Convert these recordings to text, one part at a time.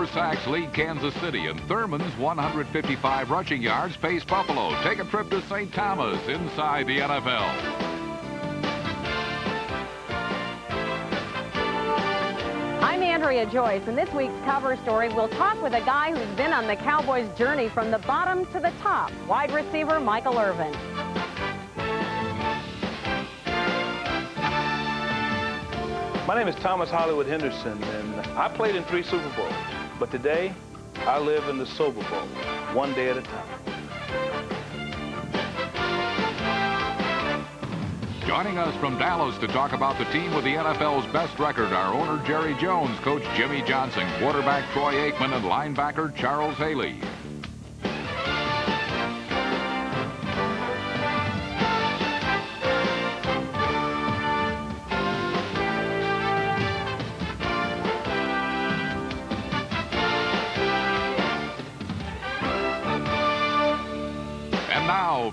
4 sacks lead Kansas City, and Thurman's 155 rushing yards pace Buffalo. Take a trip to St. Thomas inside the NFL. I'm Andrea Joyce, and this week's cover story, we'll talk with a guy who's been on the Cowboys' journey from the bottom to the top, wide receiver Michael Irvin. My name is Thomas Hollywood Henderson, and I played in 3 Super Bowls. But today, I live in the Sober Bowl, one day at a time. Joining us from Dallas to talk about the team with the NFL's best record, our owner Jerry Jones, coach Jimmy Johnson, quarterback Troy Aikman, and linebacker Charles Haley.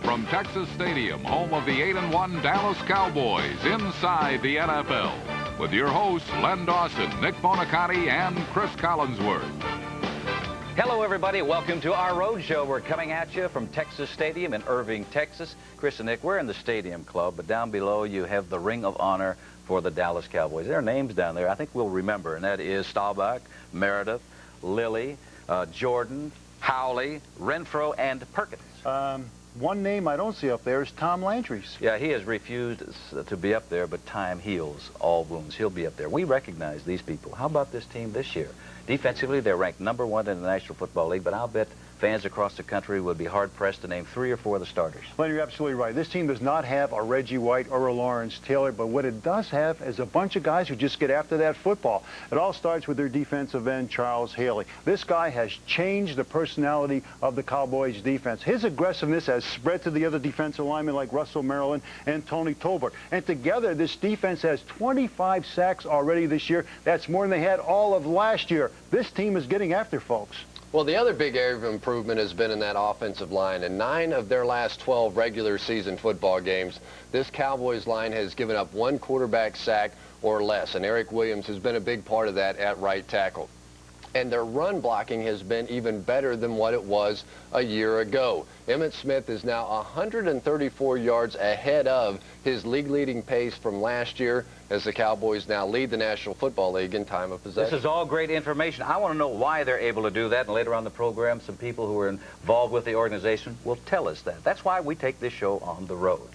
From Texas Stadium, home of the 8-1 Dallas Cowboys, inside the NFL, with your hosts Len Dawson, Nick Bonaconti, and Cris Collinsworth. Hello, everybody. Welcome to our road show. We're coming at you from Texas Stadium in Irving, Texas. Cris and Nick, we're in the Stadium Club, but down below you have the Ring of Honor for the Dallas Cowboys. There are names down there I think we'll remember, and that is Staubach, Meredith, Lilly, Jordan, Howley, Renfro, and Perkins. One name I don't see up there is Tom Landry's. Yeah, he has refused to be up there, but time heals all wounds. He'll be up there. We recognize these people. How about this team this year? Defensively, they're ranked #1 in the National Football League, but I'll bet fans across the country would be hard-pressed to name 3 or 4 of the starters. Len, you're absolutely right. This team does not have a Reggie White or a Lawrence Taylor, but what it does have is a bunch of guys who just get after that football. It all starts with their defensive end, Charles Haley. This guy has changed the personality of the Cowboys' defense. His aggressiveness has spread to the other defensive linemen like Russell Maryland and Tony Tolbert. And together, this defense has 25 sacks already this year. That's more than they had all of last year. This team is getting after folks. Well, the other big area of improvement has been in that offensive line. In 9 of their last 12 regular season football games, this Cowboys line has given up 1 quarterback sack or less, and Eric Williams has been a big part of that at right tackle. And their run blocking has been even better than what it was a year ago. Emmitt Smith is now 134 yards ahead of his league-leading pace from last year, as the Cowboys now lead the National Football League in time of possession. This is all great information. I want to know why they're able to do that, and later on in the program, some people who are involved with the organization will tell us that. That's why we take this show on the road.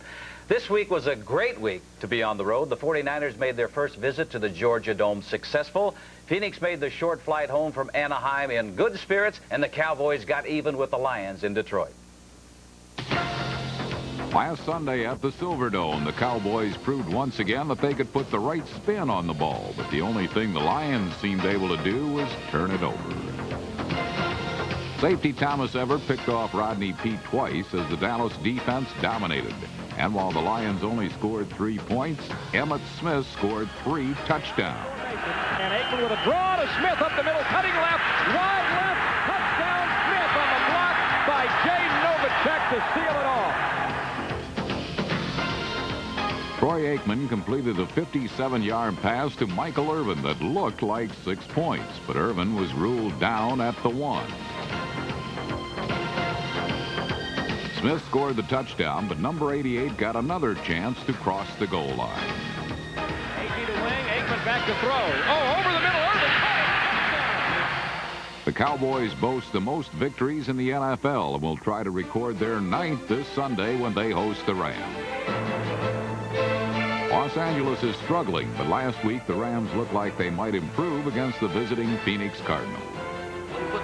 This week was a great week to be on the road. The 49ers made their first visit to the Georgia Dome successful. Phoenix made the short flight home from Anaheim in good spirits, and the Cowboys got even with the Lions in Detroit. Last Sunday at the Silverdome, the Cowboys proved once again that they could put the right spin on the ball, but the only thing the Lions seemed able to do was turn it over. Safety Thomas Everett picked off Rodney Peete twice as the Dallas defense dominated. And while the Lions only scored 3 points, Emmitt Smith scored 3 touchdowns. And Aikman with a draw to Smith up the middle, cutting left, wide left, touchdown Smith on the block by Jay Novacek to seal it all. Troy Aikman completed a 57-yard pass to Michael Irvin that looked like 6 points, but Irvin was ruled down at the 1. Smith scored the touchdown, but number 88 got another chance to cross the goal line. 80 to wing, Aikman back to throw. Oh, over the middle, Irvin. The Cowboys boast the most victories in the NFL and will try to record their 9th this Sunday when they host the Rams. Los Angeles is struggling, but last week the Rams looked like they might improve against the visiting Phoenix Cardinals.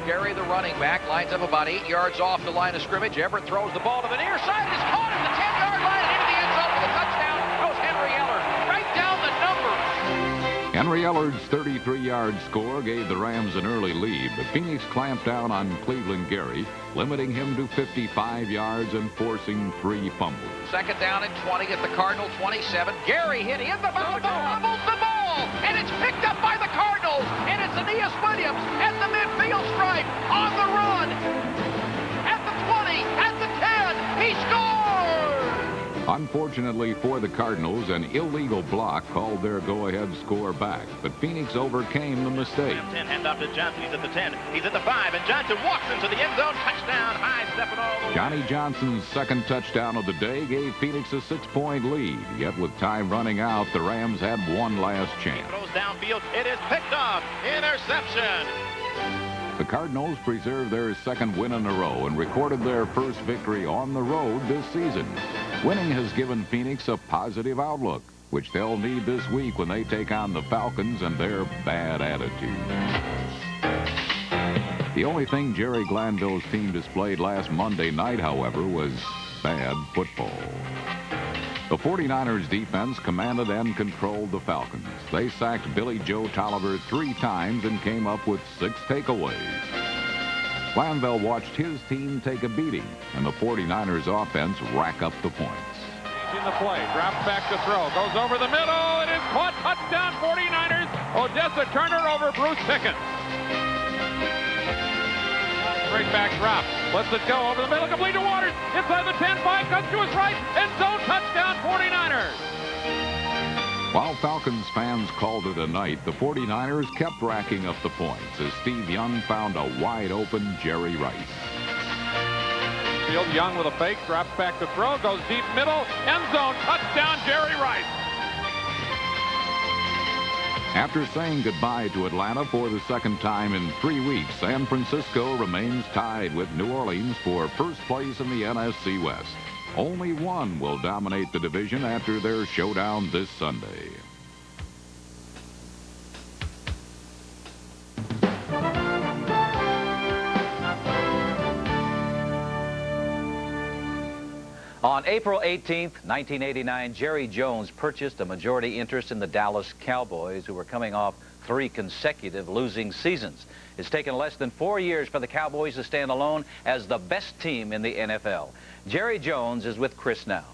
Gary, the running back, lines up about 8 yards off the line of scrimmage. Everett throws the ball to the near side. It is caught at the 10-yard line and into the end zone for the touchdown. Goes Henry Ellard right down the numbers. Henry Ellard's 33-yard score gave the Rams an early lead, but Phoenix clamped down on Cleveland Gary, limiting him to 55 yards and forcing 3 fumbles. 2nd down and 20 at the Cardinal 27. Gary hit in the mouth, fumbles the ball, and it's picked up by the Cardinals, and it's Aeneas Williams at the midfield stripe on the run. At the 20, at the 10, he scores! Unfortunately for the Cardinals, an illegal block called their go-ahead score back, but Phoenix overcame the mistake. 10, hand off to Johnson. He's at the 10. He's at the 5, and Johnson walks into the end zone. Touchdown, high stepping all the way. Johnny Johnson's second touchdown of the day gave Phoenix a 6-point lead. Yet with time running out, the Rams had one last chance. Throws downfield. It is picked off. Interception. The Cardinals preserved their second win in a row and recorded their first victory on the road this season. Winning has given Phoenix a positive outlook, which they'll need this week when they take on the Falcons and their bad attitude. The only thing Jerry Glanville's team displayed last Monday night, however, was bad football. The 49ers defense commanded and controlled the Falcons. They sacked Billy Joe Tolliver 3 times and came up with 6 takeaways. Glanville watched his team take a beating, and the 49ers offense rack up the points. In the play, drops back to throw, goes over the middle, it is caught, touchdown 49ers. Odessa Turner over Bruce Pickens. Straight back drop, lets it go over the middle, complete to Waters, inside the 10-5, cuts to his right, end zone, touchdown 49ers. While Falcons fans called it a night, the 49ers kept racking up the points as Steve Young found a wide-open Jerry Rice. Field Young with a fake, drops back to throw, goes deep middle, end zone, touchdown Jerry Rice. After saying goodbye to Atlanta for the second time in 3 weeks, San Francisco remains tied with New Orleans for first place in the NFC West. Only one will dominate the division after their showdown this Sunday. On April 18th, 1989, Jerry Jones purchased a majority interest in the Dallas Cowboys, who were coming off 3 consecutive losing seasons. It's taken less than 4 years for the Cowboys to stand alone as the best team in the NFL. Jerry Jones is with Cris now.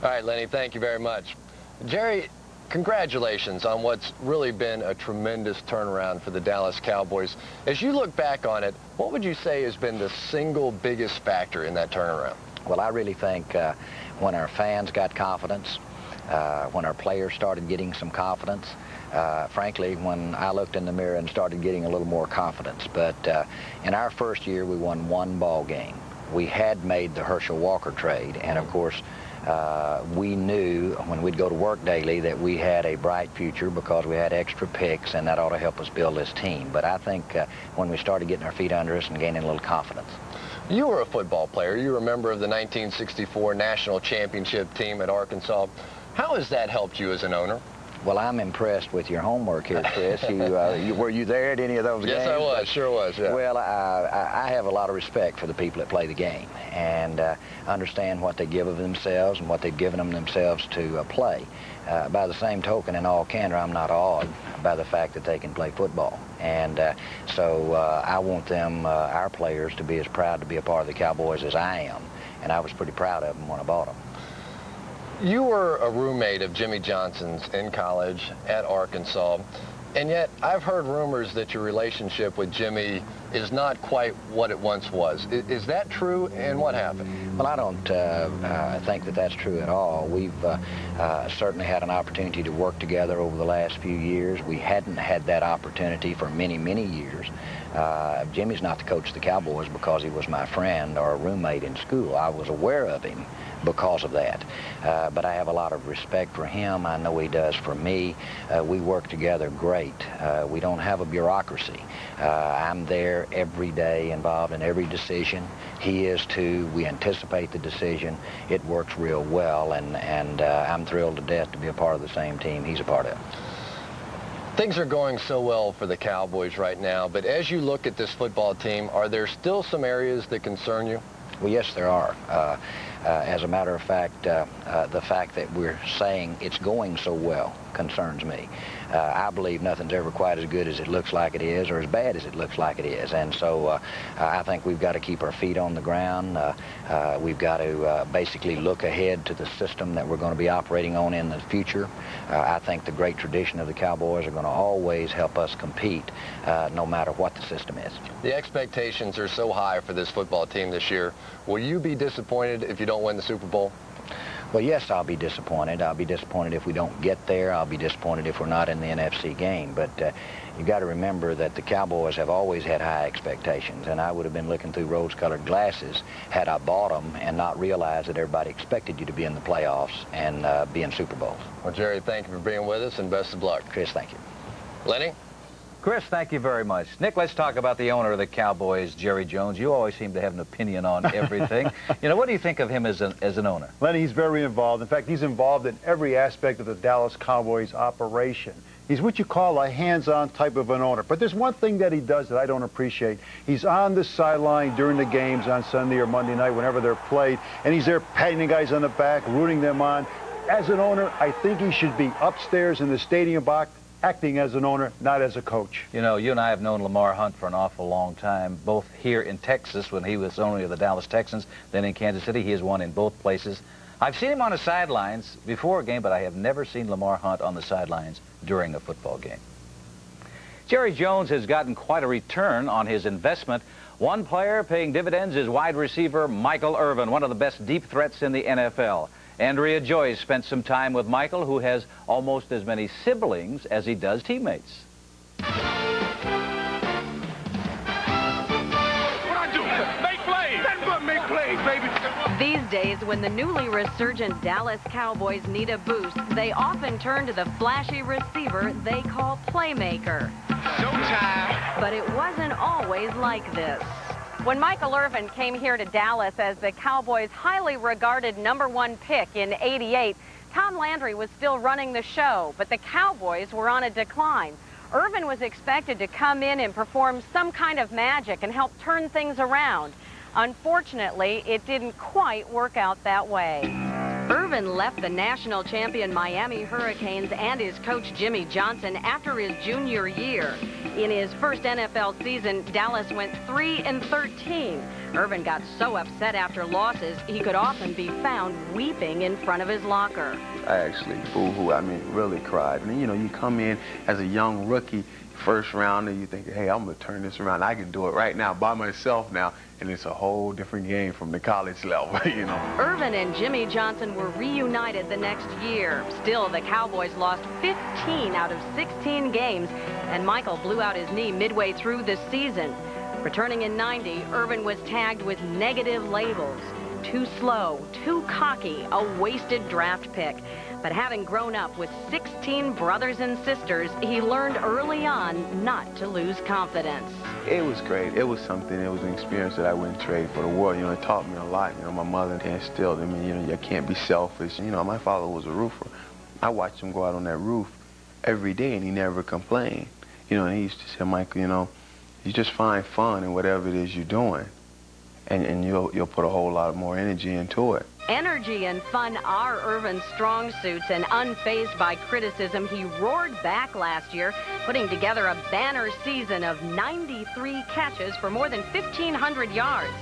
All right, Lenny, thank you very much. Jerry, congratulations on what's really been a tremendous turnaround for the Dallas Cowboys. As you look back on it, what would you say has been the single biggest factor in that turnaround? Well, I really think when our fans got confidence, when our players started getting some confidence, frankly, when I looked in the mirror and started getting a little more confidence. But in our first year, we won 1 ball game. We had made the Herschel Walker trade, and of course, we knew when we'd go to work daily that we had a bright future because we had extra picks, and that ought to help us build this team. But I think when we started getting our feet under us and gaining a little confidence. You were a football player. You were a member of the 1964 National Championship team at Arkansas. How has that helped you as an owner? Well, I'm impressed with your homework here, Cris. Were you there at any of those games? Yes, I was. Sure was, yeah. Well, I have a lot of respect for the people that play the game and understand what they give of themselves and what they've given themselves to play. By the same token, in all candor, I'm not awed by the fact that they can play football. And so I want them, our players, to be as proud to be a part of the Cowboys as I am. And I was pretty proud of them when I bought them. You were a roommate of Jimmy Johnson's in college at Arkansas, and yet I've heard rumors that your relationship with Jimmy is not quite what it once was. Is that true, and what happened? Well, I don't think that that's true at all. We've certainly had an opportunity to work together over the last few years. We hadn't had that opportunity for many, many years. Jimmy's not the coach of the Cowboys because he was my friend or a roommate in school. I was aware of him because of that. But I have a lot of respect for him. I know he does for me. We work together great. We don't have a bureaucracy. I'm there every day, involved in every decision. He is too. We anticipate the decision. It works real well, and I'm thrilled to death to be a part of the same team he's a part of. Things are going so well for the Cowboys right now, but as you look at this football team, are there still some areas that concern you? Well, yes, there are. As a matter of fact, the fact that we're saying it's going so well concerns me. I believe nothing's ever quite as good as it looks like it is or as bad as it looks like it is. And so I think we've got to keep our feet on the ground. We've got to basically look ahead to the system that we're going to be operating on in the future. I think the great tradition of the Cowboys are going to always help us compete no matter what the system is. The expectations are so high for this football team this year. Will you be disappointed if you don't win the Super Bowl? Well, yes, I'll be disappointed. I'll be disappointed if we don't get there. I'll be disappointed if we're not in the NFC game. But you got to remember that the Cowboys have always had high expectations, and I would have been looking through rose-colored glasses had I bought them and not realized that everybody expected you to be in the playoffs and be in Super Bowls. Well, Jerry, thank you for being with us, and best of luck. Cris, thank you. Lenny? Cris, thank you very much. Nick, let's talk about the owner of the Cowboys, Jerry Jones. You always seem to have an opinion on everything. You know, what do you think of him as an owner? Lenny, he's very involved. In fact, he's involved in every aspect of the Dallas Cowboys operation. He's what you call a hands-on type of an owner. But there's one thing that he does that I don't appreciate. He's on the sideline during the games on Sunday or Monday night, whenever they're played, and he's there patting the guys on the back, rooting them on. As an owner, I think he should be upstairs in the stadium box, acting as an owner, not as a coach. You know, you and I have known Lamar Hunt for an awful long time, both here in Texas when he was owner of the Dallas Texans, then in Kansas City. He has won in both places. I've seen him on the sidelines before a game, but I have never seen Lamar Hunt on the sidelines during a football game. Jerry Jones has gotten quite a return on his investment. One player paying dividends is wide receiver Michael Irvin, one of the best deep threats in the NFL. Andrea Joyce spent some time with Michael, who has almost as many siblings as he does teammates. What I do? Make plays. That's what make plays, baby. These days, when the newly resurgent Dallas Cowboys need a boost, they often turn to the flashy receiver they call Playmaker. Showtime. But it wasn't always like this. When Michael Irvin came here to Dallas as the Cowboys' highly regarded #1 pick in '88, Tom Landry was still running the show, but the Cowboys were on a decline. Irvin was expected to come in and perform some kind of magic and help turn things around. Unfortunately, it didn't quite work out that way. Irvin left the national champion Miami Hurricanes and his coach Jimmy Johnson after his junior year. In his first NFL season, Dallas went 3-13. Irvin got so upset after losses, he could often be found weeping in front of his locker. I actually boo-hoo, I mean, really cried. And, you know, you come in as a young rookie, first rounder, you think, hey, I'm going to turn this around. I can do it right now by myself now. And it's a whole different game from the college level, you know. Irvin and Jimmy Johnson were reunited the next year. Still, the Cowboys lost 15 out of 16 games, and Michael blew out his knee midway through the season. Returning in '90, Irvin was tagged with negative labels. Too slow, too cocky, a wasted draft pick. But having grown up with 16 brothers and sisters, he learned early on not to lose confidence. It was great. It was something. It was an experience that I wouldn't trade for the world. You know, it taught me a lot. You know, my mother instilled in me, you know, you can't be selfish. You know, my father was a roofer. I watched him go out on that roof every day, and he never complained. You know, and he used to say, Michael, you know, you just find fun in whatever it is you're doing, and you'll put a whole lot more energy into it. Energy and fun are Irvin's strong suits, and unfazed by criticism, he roared back last year, putting together a banner season of 93 catches for more than 1,500 yards.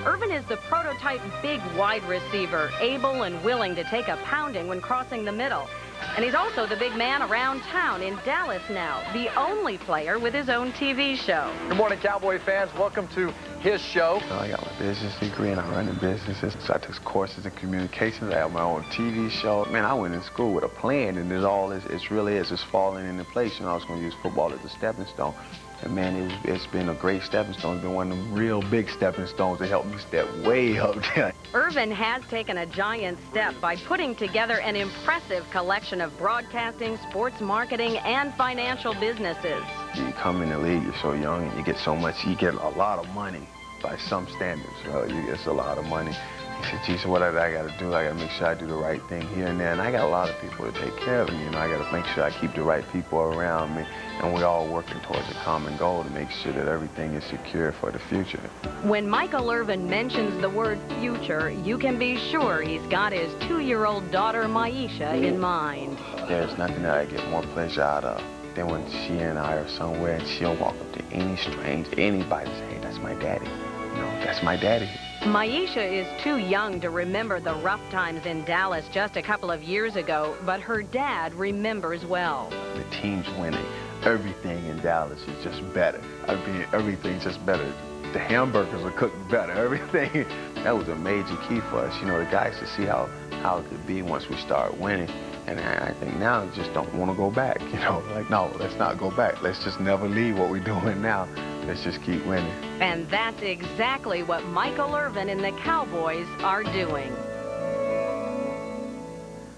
Irvin is the prototype big wide receiver, able and willing to take a pounding when crossing the middle. And he's also the big man around town in Dallas now, the only player with his own TV show. Good morning, Cowboy fans. Welcome to his show. I got my business degree and I'm running businesses. So I took courses in communications. I have my own TV show. Man, I went to school with a plan, and it really is just falling into place. You know, I was going to use football as a stepping stone. And man, it's been a great stepping stone. It's been one of them real big stepping stones that helped me step way up there. Irvin has taken a giant step by putting together an impressive collection of broadcasting, sports marketing, and financial businesses. You come in the league, you're so young, and you get so much, you get a lot of money by some standards. It's a lot of money. He said, geez, what I got to do? I got to make sure I do the right thing here and there. And I got a lot of people to take care of me. You know, I got to make sure I keep the right people around me. And we're all working towards a common goal to make sure that everything is secure for the future. When Michael Irvin mentions the word future, you can be sure he's got his 2-year-old daughter, Maisha, in mind. There's nothing that I get more pleasure out of than when she and I are somewhere and she'll walk up to any stranger, anybody, and say, hey, that's my daddy. You know, that's my daddy. Maisha is too young to remember the rough times in Dallas just a couple of years ago, but her dad remembers well. The team's winning. Everything in Dallas is just better. I mean, everything's just better. The hamburgers are cooked better. Everything that was a major key for us. You know, the guys to see how it could be once we start winning. And I think now I just don't want to go back, you know. Like, no, let's not go back. Let's just never leave what we're doing now. Let's just keep winning. And that's exactly what Michael Irvin and the Cowboys are doing.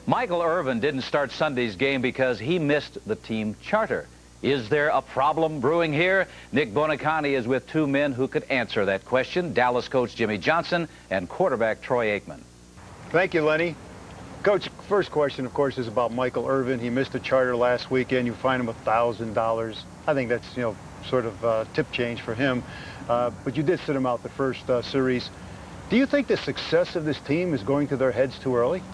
Michael Irvin didn't start Sunday's game because he missed the team charter. Is there a problem brewing here? Nick Bonicani is with two men who could answer that question, Dallas coach Jimmy Johnson and quarterback Troy Aikman. Thank you, Lenny. Coach, first question, of course, is about Michael Irvin. He missed a charter last weekend. You fined him $1,000. I think that's, you know, sort of tip change for him. But you did sit him out the first series. Do you think the success of this team is going to their heads too early?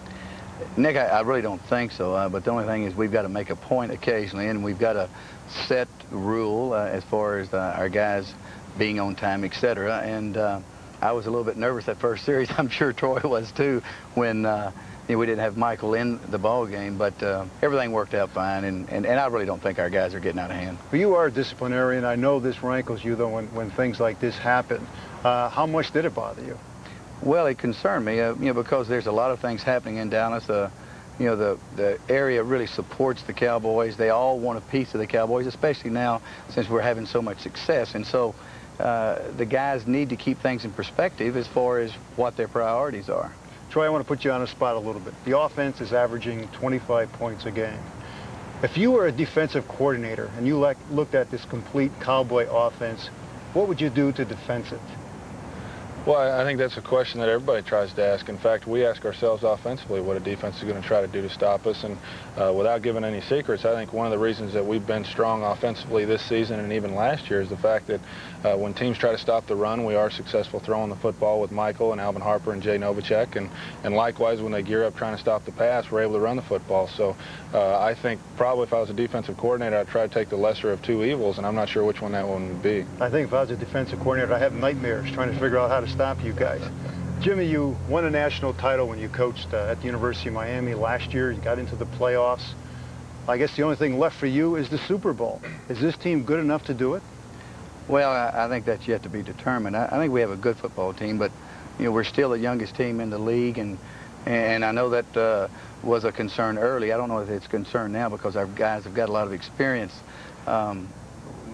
Nick, I really don't think so. But the only thing is we've got to make a point occasionally, and we've got to set rule as far as our guys being on time, etc. And I was a little bit nervous that first series. I'm sure Troy was too when we didn't have Michael in the ball game, but everything worked out fine, and I really don't think our guys are getting out of hand. Well, you are a disciplinarian. I know this rankles you, though, when things like this happen. How much did it bother you? Well, it concerned me, because there's a lot of things happening in Dallas. The area really supports the Cowboys. They all want a piece of the Cowboys, especially now since we're having so much success. And so the guys need to keep things in perspective as far as what their priorities are. Troy, I want to put you on the spot a little bit. The offense is averaging 25 points a game. If you were a defensive coordinator and you looked at this complete Cowboy offense, what would you do to defense it? Well, I think that's a question that everybody tries to ask. In fact, we ask ourselves offensively what a defense is going to try to do to stop us. And without giving any secrets, I think one of the reasons that we've been strong offensively this season and even last year is the fact that when teams try to stop the run, we are successful throwing the football with Michael and Alvin Harper and Jay Novacek. And likewise, when they gear up trying to stop the pass, we're able to run the football. So I think probably if I was a defensive coordinator, I'd try to take the lesser of two evils, and I'm not sure which one that one would be. I think if I was a defensive coordinator, I'd have nightmares trying to figure out how to stop you guys. Jimmy, you won a national title when you coached at the University of Miami last year. You got into the playoffs. I guess the only thing left for you is the Super Bowl. Is this team good enough to do it? Well, I think that's yet to be determined. I think we have a good football team, but we're still the youngest team in the league, and I know that was a concern early. I don't know if it's a concern now because our guys have got a lot of experience.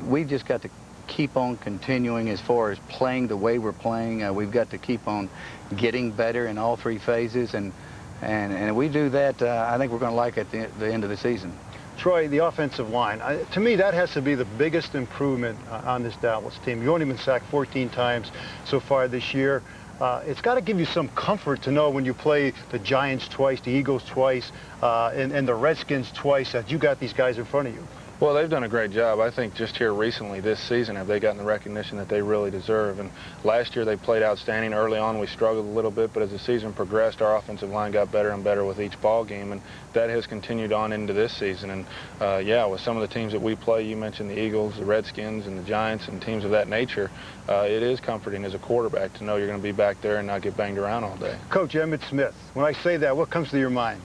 We've just got to keep on continuing as far as playing the way we're playing. We've got to keep on getting better in all three phases, and if we do that, I think we're going to like it at the end of the season. Troy, the offensive line, to me that has to be the biggest improvement on this Dallas team. You've only been sacked 14 times so far this year. It's got to give you some comfort to know when you play the Giants twice, the Eagles twice, and the Redskins twice that you got these guys in front of you. Well, they've done a great job. I think just here recently this season have they gotten the recognition that they really deserve. And last year they played outstanding. Early on we struggled a little bit, but as the season progressed, our offensive line got better and better with each ball game, and that has continued on into this season. And yeah, with some of the teams that we play, you mentioned the Eagles, the Redskins, and the Giants, and teams of that nature, it is comforting as a quarterback to know you're going to be back there and not get banged around all day. Coach Emmitt Smith, when I say that, what comes to your mind?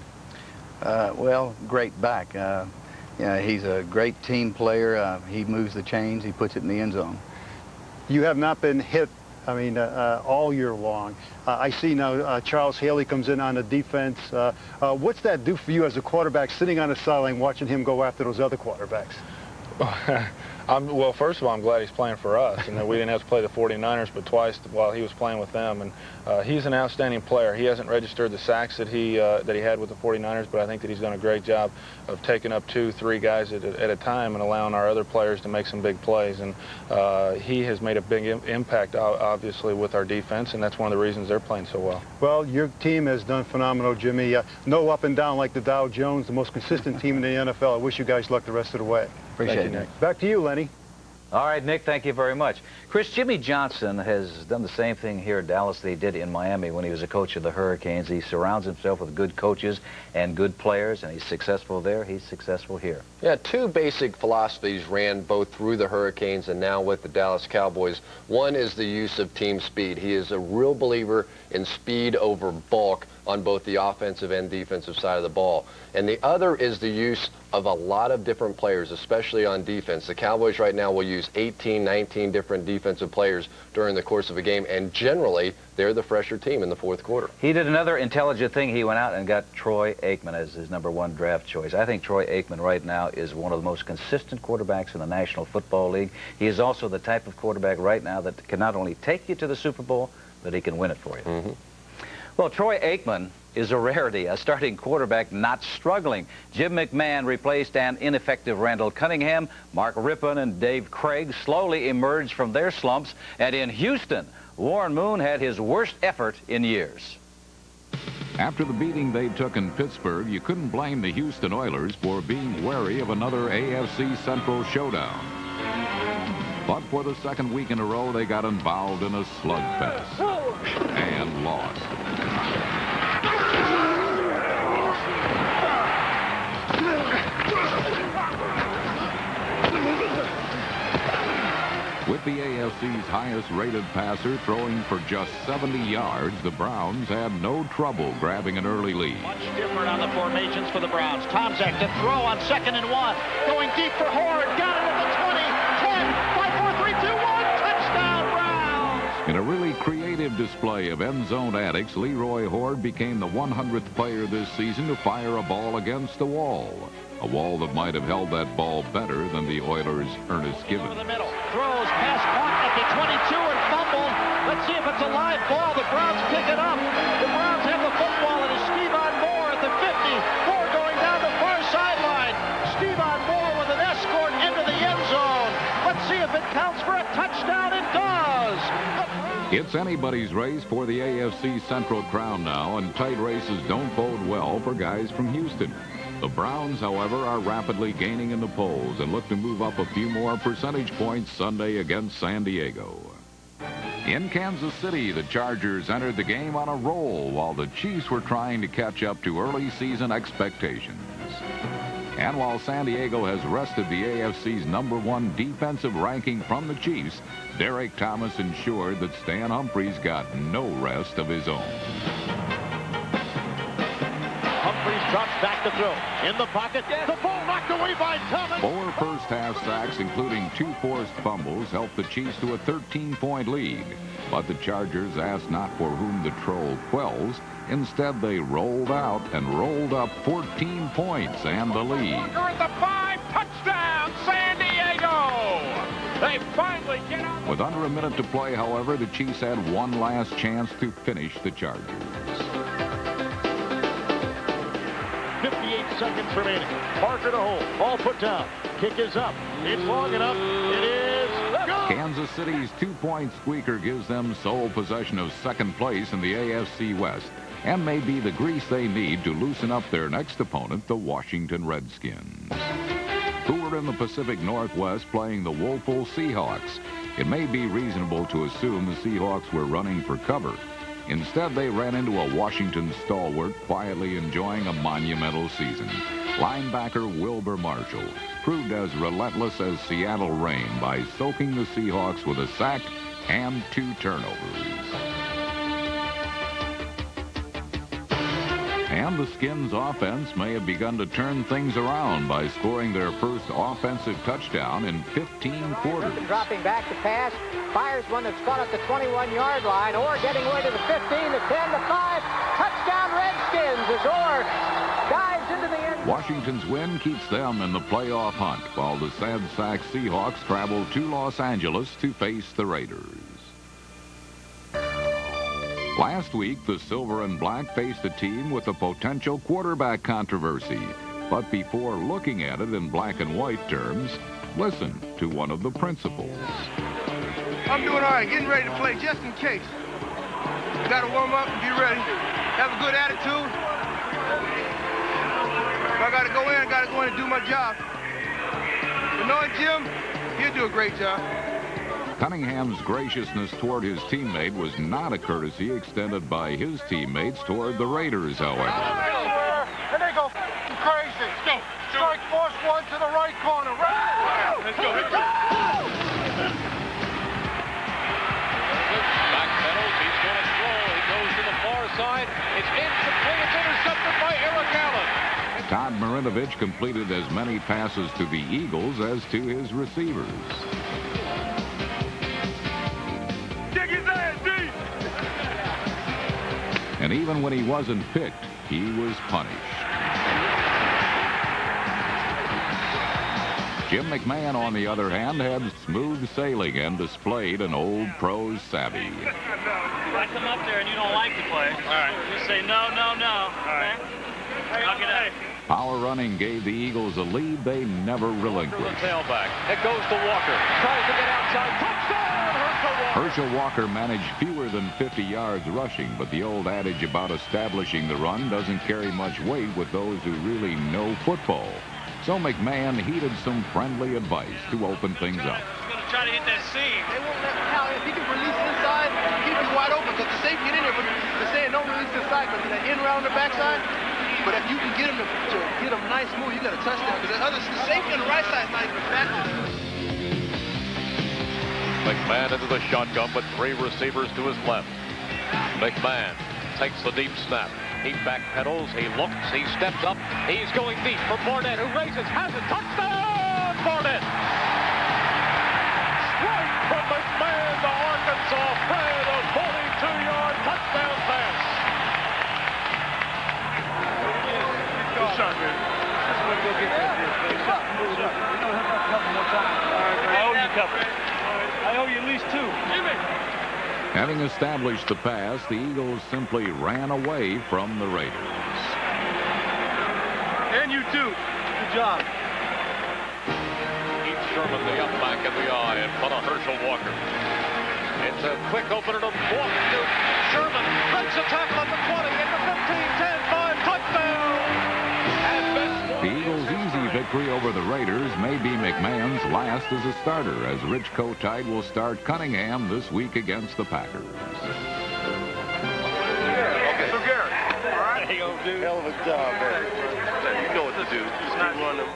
Well, great back. He's a great team player. He moves the chains. He puts it in the end zone. You have not been hit, all year long. I see now Charles Haley comes in on the defense. What's that do for you as a quarterback sitting on the sideline watching him go after those other quarterbacks? Well, first of all, I'm glad he's playing for us, and that we didn't have to play the 49ers but twice while he was playing with them. And he's an outstanding player. He hasn't registered the sacks that he had with the 49ers, but I think that he's done a great job of taking up 2-3 guys at a time and allowing our other players to make some big plays. And he has made a big impact, obviously, with our defense, and that's one of the reasons they're playing so well. Well, your team has done phenomenal, Jimmy. No up and down like the Dow Jones, the most consistent team in the NFL. I wish you guys luck the rest of the way. Appreciate it, Nick. Back to you, Lenny. All right, Nick, thank you very much. Cris, Jimmy Johnson has done the same thing here in Dallas that he did in Miami when he was a coach of the Hurricanes. He surrounds himself with good coaches and good players, and he's successful there. He's successful here. Yeah, two basic philosophies ran both through the Hurricanes and now with the Dallas Cowboys. One is the use of team speed. He is a real believer in speed over bulk on both the offensive and defensive side of the ball. And the other is the use of a lot of different players, especially on defense. The Cowboys right now will use 18, 19 different defensive players during the course of a game, and generally they're the fresher team in the fourth quarter. He did another intelligent thing. He went out and got Troy Aikman as his #1 draft choice. I think Troy Aikman right now is one of the most consistent quarterbacks in the National Football League. He is also the type of quarterback right now that can not only take you to the Super Bowl, but he can win it for you. Well, Troy Aikman is a rarity, a starting quarterback not struggling. Jim McMahon replaced an ineffective Randall Cunningham. Mark Rippon and Dave Craig slowly emerged from their slumps. And in Houston, Warren Moon had his worst effort in years. After the beating they took in Pittsburgh, you couldn't blame the Houston Oilers for being wary of another AFC Central showdown. But for the second week in a row, they got involved in a slugfest and lost. With the AFC's highest-rated passer throwing for just 70 yards, the Browns had no trouble grabbing an early lead. Much different on the formations for the Browns. Tomczak to throw on 2nd and 1. Going deep for Horde. Got it at the 20, 10, 5, 4, 3, 2, 1. Touchdown, Browns! In a really creative display of end zone antics, Leroy Horde became the 100th player this season to fire a ball against the wall. A wall that might have held that ball better than the Oilers' Ernest Given. Over the middle. Throws pass caught at the 22 and fumbled. Let's see if it's a live ball. The Browns pick it up. The Browns have the football. It is Stevan Moore at the 50. Moore going down the far sideline. Stevan Moore with an escort into the end zone. Let's see if it counts for a touchdown. It does. It's anybody's race for the AFC Central crown now, and tight races don't bode well for guys from Houston. The Browns, however, are rapidly gaining in the polls and look to move up a few more percentage points Sunday against San Diego. In Kansas City, the Chargers entered the game on a roll while the Chiefs were trying to catch up to early season expectations. And while San Diego has wrested the AFC's #1 defensive ranking from the Chiefs, Derek Thomas ensured that Stan Humphries got no rest of his own. Humphries drops back to throw. In the pocket. The ball knocked away by Thomas. 4 first-half sacks, including 2 forced fumbles, helped the Chiefs to a 13-point lead. But the Chargers asked not for whom the troll quells. Instead, they rolled out and rolled up 14 points and the lead. At the 5, touchdown, San Diego! They finally get out. With under a minute to play, however, the Chiefs had one last chance to finish the Chargers. 58 seconds remaining. Parker to hold. Ball put down. Kick is up. It's long enough. It is good. Kansas City's 2-point squeaker gives them sole possession of second place in the AFC West and may be the grease they need to loosen up their next opponent, the Washington Redskins, who are in the Pacific Northwest playing the woeful Seahawks. It may be reasonable to assume the Seahawks were running for cover. Instead, they ran into a Washington stalwart quietly enjoying a monumental season. Linebacker Wilbur Marshall proved as relentless as Seattle rain by soaking the Seahawks with a sack and 2 turnovers. And the Skins' offense may have begun to turn things around by scoring their first offensive touchdown in 15 quarters. Dropping back to pass, fires one that's caught at the 21-yard line. Orr getting away to the 15, the 10, the 5. Touchdown Redskins as Orr dives into the end. Washington's win keeps them in the playoff hunt, while the sad sack Seahawks travel to Los Angeles to face the Raiders. Last week, the Silver and Black faced a team with a potential quarterback controversy. But before looking at it in black and white terms, listen to one of the principals. I'm doing all right, getting ready to play just in case. Got to warm up and be ready. Have a good attitude. If I got to go in, I got to go in and do my job. But knowing Jim, he'll do a great job. Cunningham's graciousness toward his teammate was not a courtesy extended by his teammates toward the Raiders, however. And they go crazy. Let's go. Strike force one to the right corner. Right. Let's go. Back pedals. He's going to throw. He goes to the far side. It's incomplete. Marinovich completed as many passes to the Eagles as to his receivers. Dig his ass, D! And even when he wasn't picked, he was punished. Jim McMahon, on the other hand, had smooth sailing and displayed an old pro's savvy. If I come up there and you don't like the play, all right, just say no, no, no. All right. Okay? I'll get out. Power running gave the Eagles a lead they never relinquished. Tailback. It goes to Walker. Tries to get outside. Touchdown, Herschel Walker managed fewer than 50 yards rushing, but the old adage about establishing the run doesn't carry much weight with those who really know football. So McMahon heeded some friendly advice to open things up. He's going to try to hit that seam. They won't let Cal, if he can release inside, keep you wide open, because the safety get in there, but they're saying don't release inside because of that in round the backside. But if you can get him to get him nice move, you got a touchdown, because the safety on the right side is not even back. McMahon into the shotgun, but 3 receivers to his left. McMahon takes the deep snap. He backpedals, he looks, he steps up, he's going deep for Barnett, who raises, has a touchdown! Barnett! Straight from McMahon to Arkansas, Fred, a 42-yard touchdown pass. Good shot, man. That's what we'll get this. Good shot. We're going to have a couple more times. I owe you a couple. I owe you at least 2. Jimmy! Having established the pass, the Eagles simply ran away from the Raiders. And you too. Good job. Keith Sherman, the up back in the eye in front of Herschel Walker. It's a quick opener to Walker. Sherman breaks a tackle at the 20, at the 15, 10, 5, touchdown. The Eagles' easy victory over the Raiders may be McMahon's last as a starter, as Rich Kotite will start Cunningham this week against the Packers. Okay, so Garrett, all right? Hey, yo, dude. Hell of a job, man. You know what to do. Just keep running.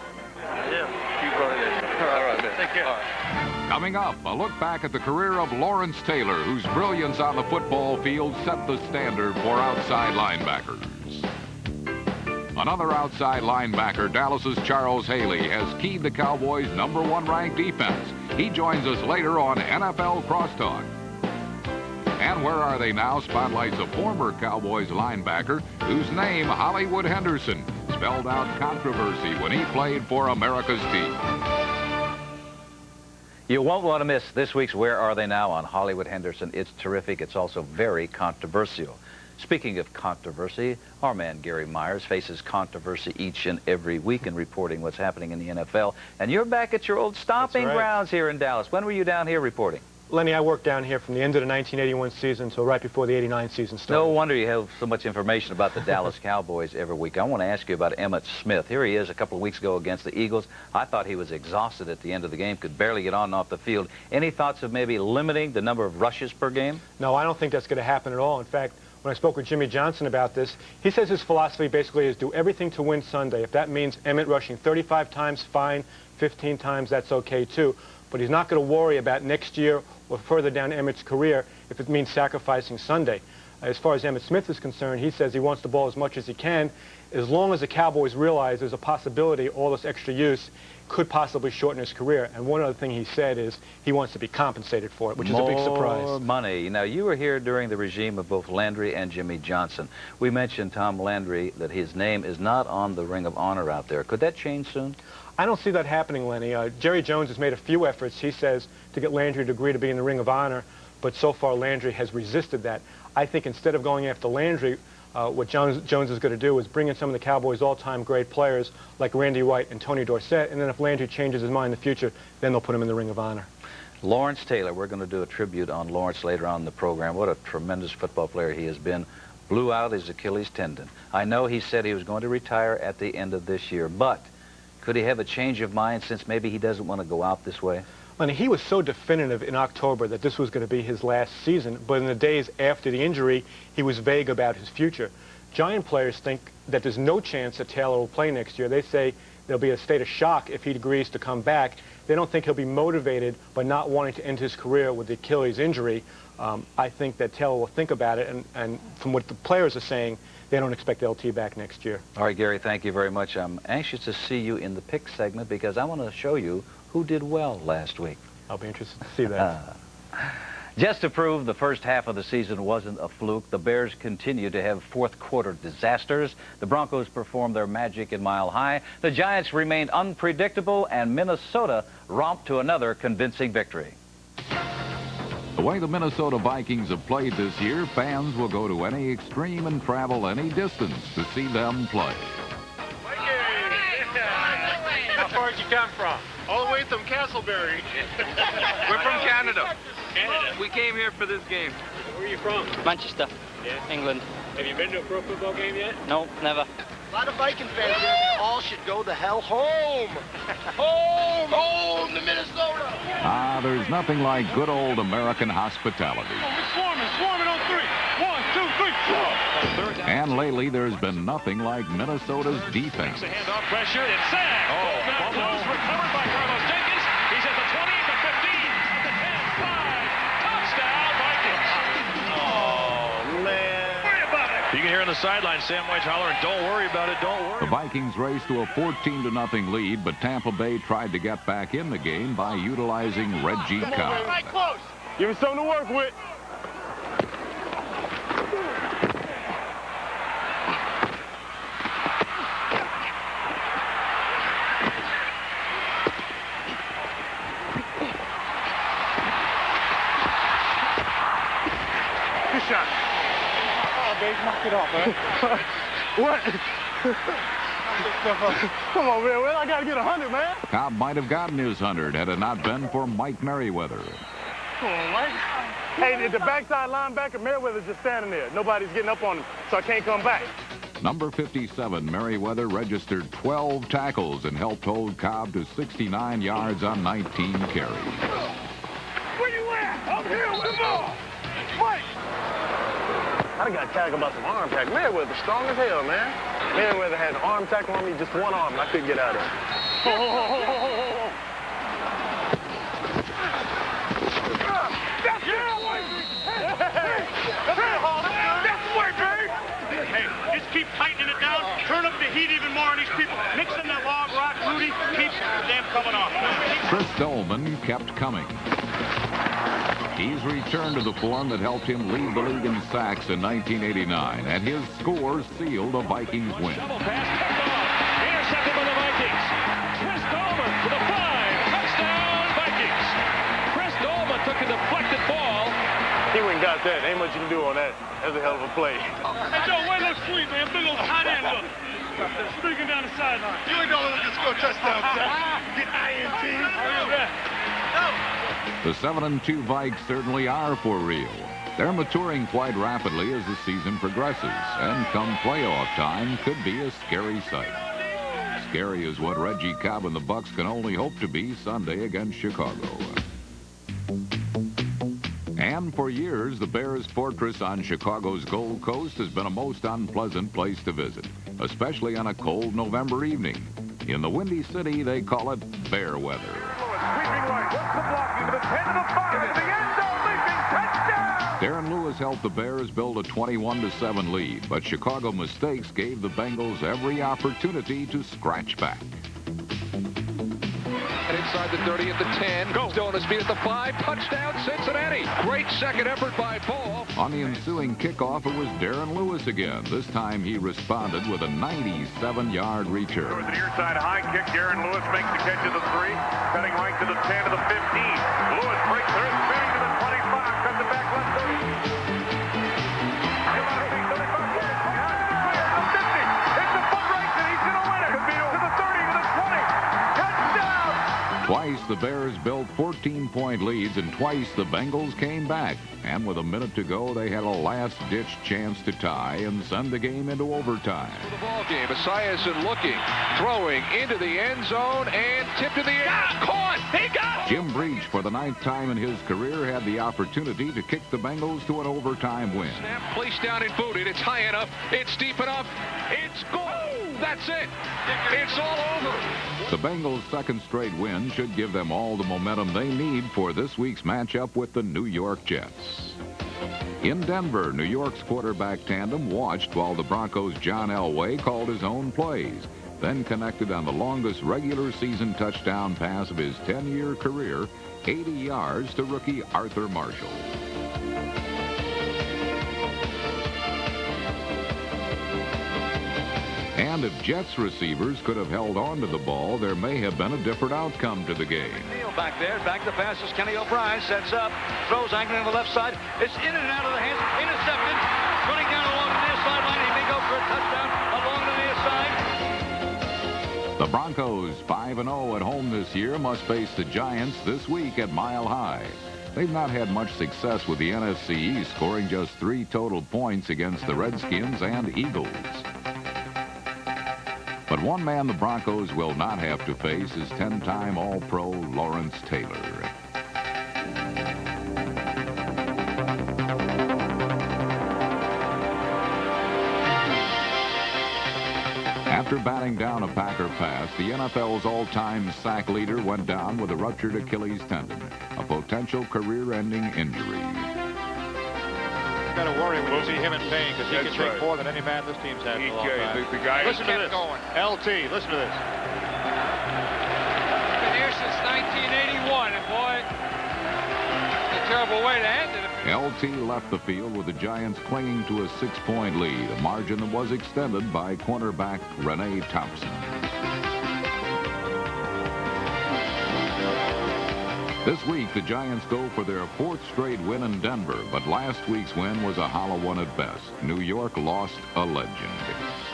Yeah. Keep running it. All right, man. Take care. All right. Coming up, a look back at the career of Lawrence Taylor, whose brilliance on the football field set the standard for outside linebackers. Another outside linebacker, Dallas's Charles Haley, has keyed the Cowboys' #1 ranked defense. He joins us later on NFL Crosstalk. And where are they now spotlights a former Cowboys linebacker whose name, Hollywood Henderson, spelled out controversy when he played for America's team. You won't want to miss this week's Where Are They Now on Hollywood Henderson. It's terrific. It's also very controversial. Speaking of controversy, our man Gary Myers faces controversy each and every week in reporting what's happening in the NFL. And you're back at your old stomping grounds here in Dallas. When were you down here reporting? Lenny, I worked down here from the end of the 1981 season until right before the 89 season started. No wonder you have so much information about the Dallas Cowboys every week. I want to ask you about Emmitt Smith. Here he is a couple of weeks ago against the Eagles. I thought he was exhausted at the end of the game, could barely get on and off the field. Any thoughts of maybe limiting the number of rushes per game? No, I don't think that's going to happen at all. In fact, when I spoke with Jimmy Johnson about this, he says his philosophy basically is do everything to win Sunday. If that means Emmitt rushing 35 times, fine. 15 times, that's okay too. But he's not going to worry about next year or further down Emmitt's career if it means sacrificing Sunday. As far as Emmitt Smith is concerned, he says he wants the ball as much as he can, as long as the Cowboys realize there's a possibility all this extra use could possibly shorten his career. And one other thing he said is he wants to be compensated for it, which is a big surprise. More money. Now, you were here during the regime of both Landry and Jimmy Johnson. We mentioned Tom Landry, that his name is not on the Ring of Honor out there. Could that change soon? I don't see that happening, Lenny. Jerry Jones has made a few efforts, he says, to get Landry to agree to be in the Ring of Honor, but so far Landry has resisted that. I think instead of going after Landry, what Jones is going to do is bring in some of the Cowboys' all-time great players like Randy White and Tony Dorsett, and then if Landry changes his mind in the future, then they'll put him in the Ring of Honor. Lawrence Taylor, we're going to do a tribute on Lawrence later on in the program. What a tremendous football player he has been. Blew out his Achilles tendon. I know he said he was going to retire at the end of this year, but could he have a change of mind since maybe he doesn't want to go out this way? Lenny, he was so definitive in October that this was going to be his last season, but in the days after the injury, he was vague about his future. Giant players think that there's no chance that Taylor will play next year. They say there'll be a state of shock if he agrees to come back. They don't think he'll be motivated by not wanting to end his career with the Achilles injury. I think that Taylor will think about it, and from what the players are saying, they don't expect LT back next year. All right, Gary, thank you very much. I'm anxious to see you in the pick segment because I want to show you who did well last week. I'll be interested to see that. Just to prove the first half of the season wasn't a fluke, the Bears continue to have fourth-quarter disasters. The Broncos performed their magic in Mile High. The Giants remained unpredictable, and Minnesota romped to another convincing victory. The way the Minnesota Vikings have played this year, fans will go to any extreme and travel any distance to see them play. How far did you come from? All the way from Castleberry. We're from Canada. Canada? We came here for this game. Where are you from? Manchester, Yeah. England. Have you been to a pro football game yet? No, never. A lot of Viking fans here. They all should go the hell home. Home to Minnesota. There's nothing like good old American hospitality. Swarming on 3. 1, 2, 3, 4. And lately, there's been nothing like Minnesota's defense. Makes a handoff, pressure, and sack. Not close, recovered by Carlos Jenkins. He's at the 20, the 15, the 10, 5. Touchdown, Vikings. Oh, man. Worry about it. You can hear on the sideline Sam White hollering, don't worry about it, don't worry. The Vikings raced to a 14-0 lead, but Tampa Bay tried to get back in the game by utilizing Reggie Cobb. Right close. Give me something to work with. Good shot. Oh, babe, knock it off, man. What? Come on, man. Well, I got to get 100, man. Cobb might have gotten his 100 had it not been for Mike Merriweather. Come on, Mike. Hey, the backside linebacker, Merriweather's just standing there. Nobody's getting up on him, so I can't come back. Number 57, Merriweather, registered 12 tackles and helped hold Cobb to 69 yards on 19 carries. Where you at? Up here. Come on. Mike. I done got tackled by some arm tackle. Merriweather's strong as hell, man. Merriweather had an arm tackle on me, just one arm, and I couldn't get out of it. That's the way, babe. Hey, just keep tightening it down. Turn up the heat even more on these people. Mixing that log rock, Rudy, keeps them coming off. Chris Dolman kept coming. He's returned to the form that helped him lead the league in sacks in 1989, and his score sealed a Vikings win. Double pass, picked off. Intercepted by the Vikings. Chris Dolman to the 5. Touchdown, Vikings. Chris Dolman took a deflected ball. He went and got that. Ain't much you can do on that. That's a hell of a play. Hey, Joe, way looks sweet, man. Big old tight end look. Streaking down the sideline. You ain't gonna look at score touchdown, Zach. Get INT. The 7-2 Vikes certainly are for real. They're maturing quite rapidly as the season progresses, and come playoff time could be a scary sight. Scary is what Reggie Cobb and the Bucs can only hope to be Sunday against Chicago. And for years, the Bears' fortress on Chicago's Gold Coast has been a most unpleasant place to visit, especially on a cold November evening. In the Windy City, they call it bear weather. Darren Lewis helped the Bears build a 21-7 lead, but Chicago mistakes gave the Bengals every opportunity to scratch back. Inside the 30 at the 10. Go. Still on his feet at the 5. Touchdown, Cincinnati. Great second effort by Ball. On the ensuing kickoff, it was Darren Lewis again. This time he responded with a 97-yard return. With an near side high kick, Darren Lewis makes the catch of the 3. Cutting right to the 10 to the 15. Lewis breaks through, spinning to the 25. Cuts it back left 30. Twice the Bears built 14-point leads, and twice the Bengals came back. And with a minute to go, they had a last-ditch chance to tie and send the game into overtime. For the ball game, Esiason looking, throwing into the end zone, and tipped to the end. Caught! He got it! Jim Breach, for the 9th time in his career, had the opportunity to kick the Bengals to an overtime win. Snap, placed down and booted. It's high enough. It's deep enough. It's goal! That's it. It's all over. The Bengals' second straight win should give them all the momentum they need for this week's matchup with the New York Jets. In Denver, New York's quarterback tandem watched while the Broncos' John Elway called his own plays, then connected on the longest regular season touchdown pass of his 10-year career, 80 yards to rookie Arthur Marshall. And if Jets receivers could have held on to the ball, there may have been a different outcome to the game. Neal back there. Back to pass is Kenny O'Brien. Sets up. Throws angling on the left side. It's in and out of the hands. Intercepted. Running down along the near sideline. He may go for a touchdown along the near side. The Broncos, 5-0 at home this year, must face the Giants this week at Mile High. They've not had much success with the NFC East, scoring just 3 total points against the Redskins and Eagles. But one man the Broncos will not have to face is 10-time All-Pro Lawrence Taylor. After batting down a Packer pass, the NFL's all-time sack leader went down with a ruptured Achilles tendon, a potential career-ending injury. Got to worry when you see him in pain because he can take more than any man this team's had in a long time. The guy listen to this. going. LT, listen to this. Been here since 1981, and boy, a terrible way to end it. LT left the field with the Giants clinging to a 6-point lead, a margin that was extended by cornerback Renee Thompson. This week, the Giants go for their 4th straight win in Denver, but last week's win was a hollow one at best. New York lost a legend.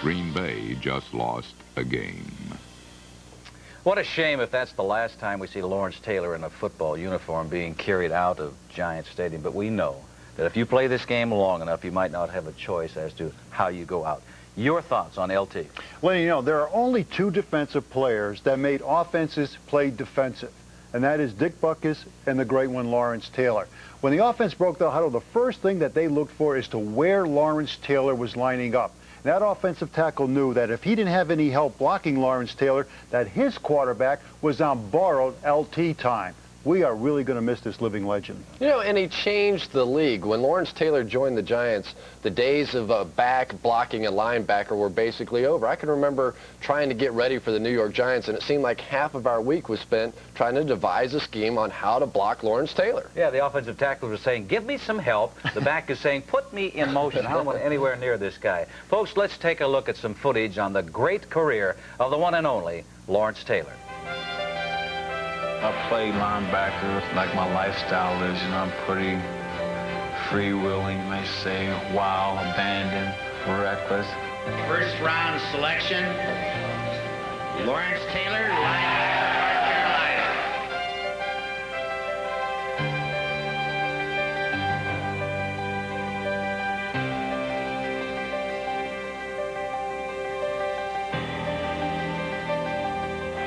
Green Bay just lost a game. What a shame if that's the last time we see Lawrence Taylor in a football uniform being carried out of Giant Stadium. But we know that if you play this game long enough, you might not have a choice as to how you go out. Your thoughts on LT? Well, you know, there are only 2 defensive players that made offenses play defensive, and that is Dick Butkus and the great one, Lawrence Taylor. When the offense broke the huddle, the first thing that they looked for is to where Lawrence Taylor was lining up. That offensive tackle knew that if he didn't have any help blocking Lawrence Taylor, that his quarterback was on borrowed LT time. We are really going to miss this living legend. You know, and he changed the league. When Lawrence Taylor joined the Giants, the days of a back blocking a linebacker were basically over. I can remember trying to get ready for the New York Giants, and it seemed like half of our week was spent trying to devise a scheme on how to block Lawrence Taylor. Yeah, the offensive tackles were saying, give me some help. The back is saying, put me in motion. I don't want anywhere near this guy. Folks, let's take a look at some footage on the great career of the one and only Lawrence Taylor. I play linebacker like my lifestyle is. You know, I'm pretty free-wheeling, you may say, wild, abandoned, reckless. First round selection, Lawrence Taylor, linebacker, North Carolina.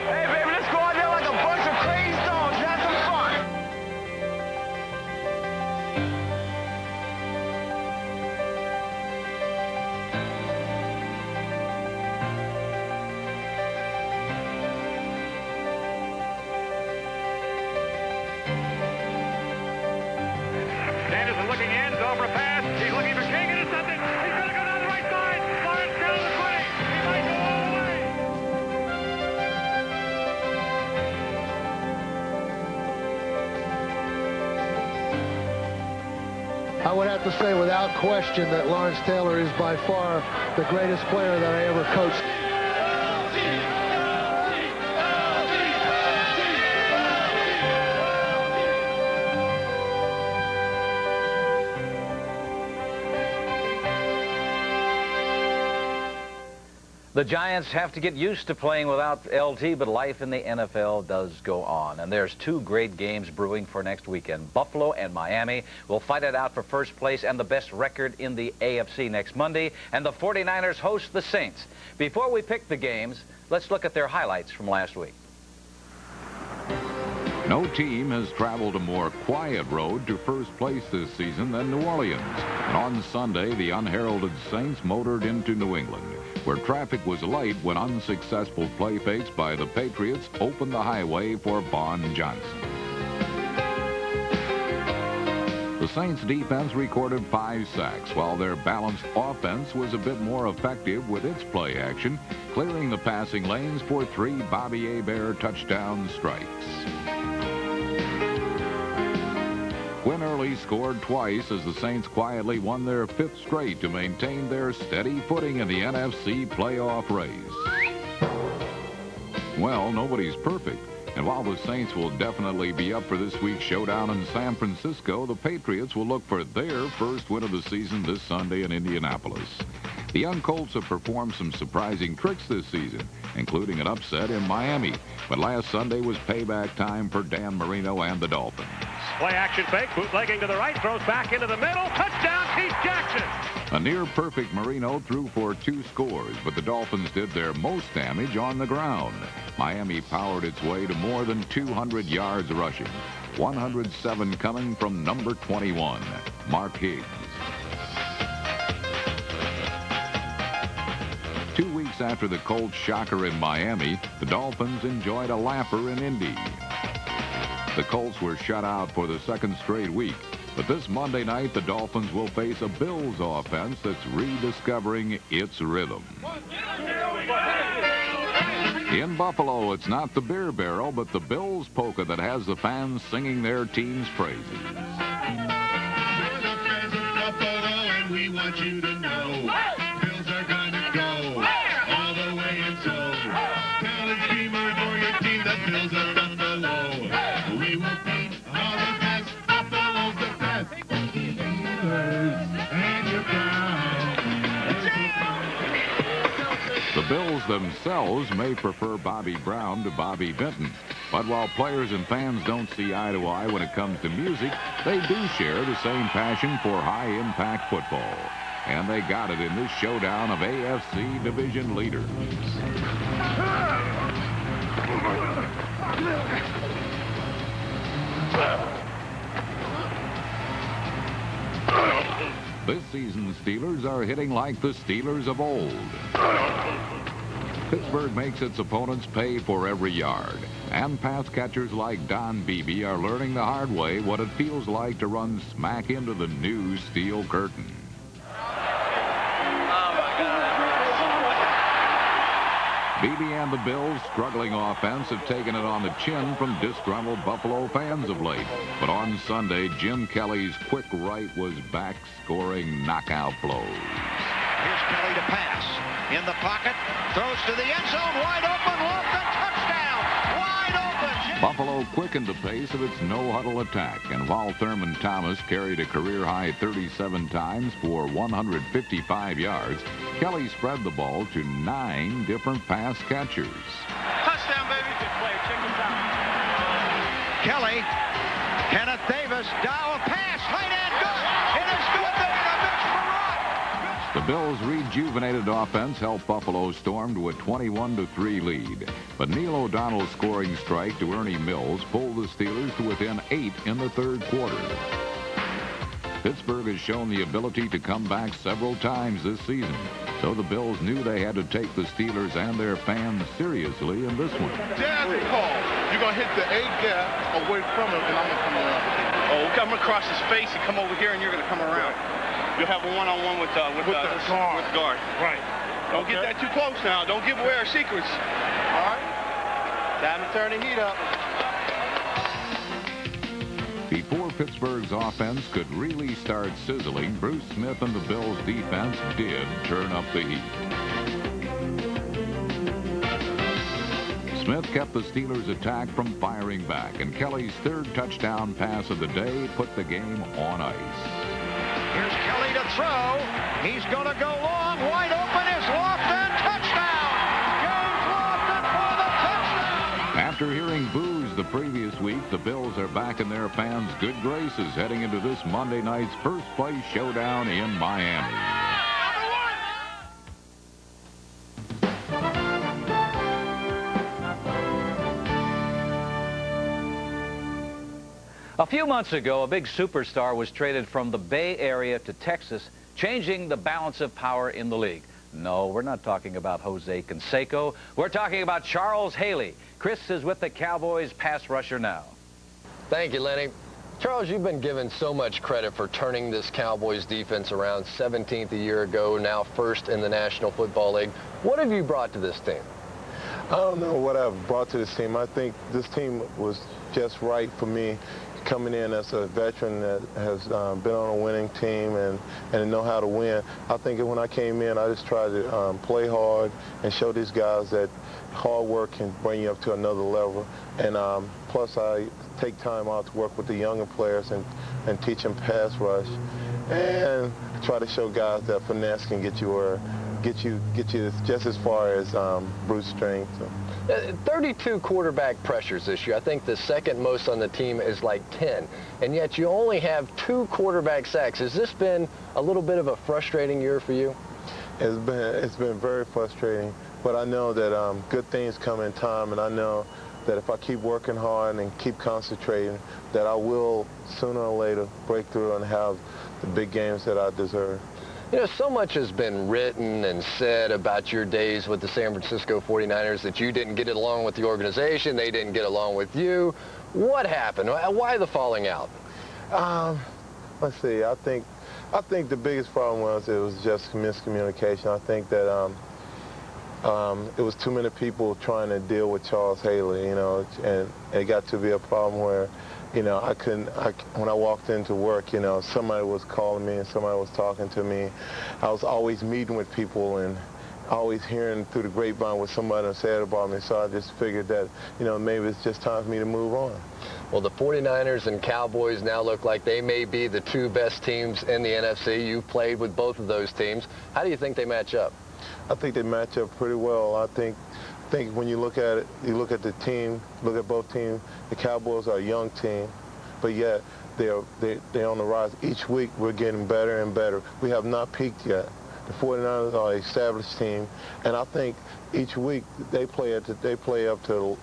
Hey, baby, let's go out there like a bunch of crazy dogs. Have some fun. Henderson looking in, it's over a pass. He's looking for King, intercepted. He's going to go down the right side. Lawrence down the 20. He might go all the way. I would have to say without question that Lawrence Taylor is by far the greatest player that I ever coached. The Giants have to get used to playing without LT, but life in the NFL does go on. And there's 2 great games brewing for next weekend. Buffalo and Miami will fight it out for first place and the best record in the AFC next Monday. And the 49ers host the Saints. Before we pick the games, let's look at their highlights from last week. No team has traveled a more quiet road to first place this season than New Orleans. And on Sunday, the unheralded Saints motored into New England. where traffic was late when unsuccessful play fakes by the Patriots opened the highway for Vaughn Johnson. The Saints defense recorded 5 sacks, while their balanced offense was a bit more effective with its play action, clearing the passing lanes for 3 Bobby Hebert touchdown strikes. Quinn Early scored twice as the Saints quietly won their 5th straight to maintain their steady footing in the NFC playoff race. Well, nobody's perfect. And while the Saints will definitely be up for this week's showdown in San Francisco, the Patriots will look for their first win of the season this Sunday in Indianapolis. The young Colts have performed some surprising tricks this season, including an upset in Miami. But last Sunday was payback time for Dan Marino and the Dolphins. Play action fake, bootlegging to the right, throws back into the middle. Touchdown, Keith Jackson. A near-perfect Marino threw for 2 scores, but the Dolphins did their most damage on the ground. Miami powered its way to more than 200 yards rushing, 107 coming from number 21, Mark Higgs. 2 weeks after the Colts shocker in Miami, the Dolphins enjoyed a laugher in Indy. The Colts were shut out for the 2nd straight week. But this Monday night, the Dolphins will face a Bills offense that's rediscovering its rhythm. In Buffalo, it's not the beer barrel, but the Bills polka that has the fans singing their team's praises. We're the fans of Buffalo, and we want you to know Bills are gonna go all the way and so. Tell a dreamer for your team that Bills are Buffalo. We will beat all the best. Buffalo's the best. And you're proud. The Bills themselves may prefer Bobby Brown to Bobby Vinton. But while players and fans don't see eye to eye when it comes to music, they do share the same passion for high-impact football. And they got it in this showdown of AFC division leaders. This season's Steelers are hitting like the Steelers of old. Pittsburgh makes its opponents pay for every yard. And pass catchers like Don Beebe are learning the hard way what it feels like to run smack into the new steel curtain. Beebe and the Bills' struggling offense have taken it on the chin from disgruntled Buffalo fans of late. But on Sunday, Jim Kelly's quick right was back scoring knockout blows. Here's Kelly to pass. In the pocket, throws to the end zone, wide open, Lofton, touchdown, wide open. Buffalo quickened the pace of its no-huddle attack, and while Thurman Thomas carried a career-high 37 times for 155 yards, Kelly spread the ball to 9 different pass catchers. Touchdown, baby. Good play. Check this out. Kelly, Kenneth Davis, dial a pass, tight end, good. It is good. The Bills' rejuvenated offense helped Buffalo storm to a 21-3 lead. But Neil O'Donnell's scoring strike to Ernie Mills pulled the Steelers to within 8 in the 3rd quarter. Pittsburgh has shown the ability to come back several times this season, so the Bills knew they had to take the Steelers and their fans seriously in this one. Jazz call. You're going to hit the A gap away from him, and I'm going to come around. Oh, I'm going to cross his face and come over here, and you're going to come around. You'll have a one-on-one with guard. Right. Don't get that too close now. Don't give away our secrets. All right? Time to turn the heat up. Before Pittsburgh's offense could really start sizzling, Bruce Smith and the Bills' defense did turn up the heat. Smith kept the Steelers' attack from firing back, and Kelly's 3rd touchdown pass of the day put the game on ice. Here's Kelly to throw. He's going to go long. Wide open is Lofton. Touchdown. James Lofton for the touchdown. After hearing boos the previous week, the Bills are back in their fans' good graces heading into this Monday night's first-place showdown in Miami. A few months ago, a big superstar was traded from the Bay Area to Texas, changing the balance of power in the league. No, we're not talking about Jose Canseco. We're talking about Charles Haley. Cris is with the Cowboys pass rusher now. Thank you, Lenny. Charles, you've been given so much credit for turning this Cowboys defense around. 17th a year ago, now first in the National Football League. What have you brought to this team? I don't know what I've brought to this team. I think this team was just right for me coming in as a veteran that has been on a winning team and know how to win. I think when I came in, I just tried to play hard and show these guys that hard work can bring you up to another level. And plus, I take time out to work with the younger players and teach them pass rush and try to show guys that finesse can get you just as far as brute strength. 32 quarterback pressures this year. I think the second most on the team is like 10, and yet you only have 2 quarterback sacks. Has this been a little bit of a frustrating year for you? It's been very frustrating, but I know that good things come in time, and I know that if I keep working hard and keep concentrating, that I will sooner or later break through and have the big games that I deserve. You know, so much has been written and said about your days with the San Francisco 49ers that you didn't get along with the organization, they didn't get along with you. What happened? Why the falling out? Let's see. I think the biggest problem was it was just miscommunication. I think that it was too many people trying to deal with Charles Haley, you know, and it got to be a problem where, you know, when I walked into work, you know, somebody was calling me and somebody was talking to me. I was always meeting with people and always hearing through the grapevine what somebody said about me. So I just figured that, you know, maybe it's just time for me to move on. Well, the 49ers and Cowboys now look like they may be the 2 best teams in the NFC. You've played with both of those teams. How do you think they match up? I think they match up pretty well. I think when you look at it, you look at the team, look at both teams. The Cowboys are a young team, but yet they're on the rise. Each week we're getting better and better. We have not peaked yet. The 49ers are an established team, and I think each week they play up to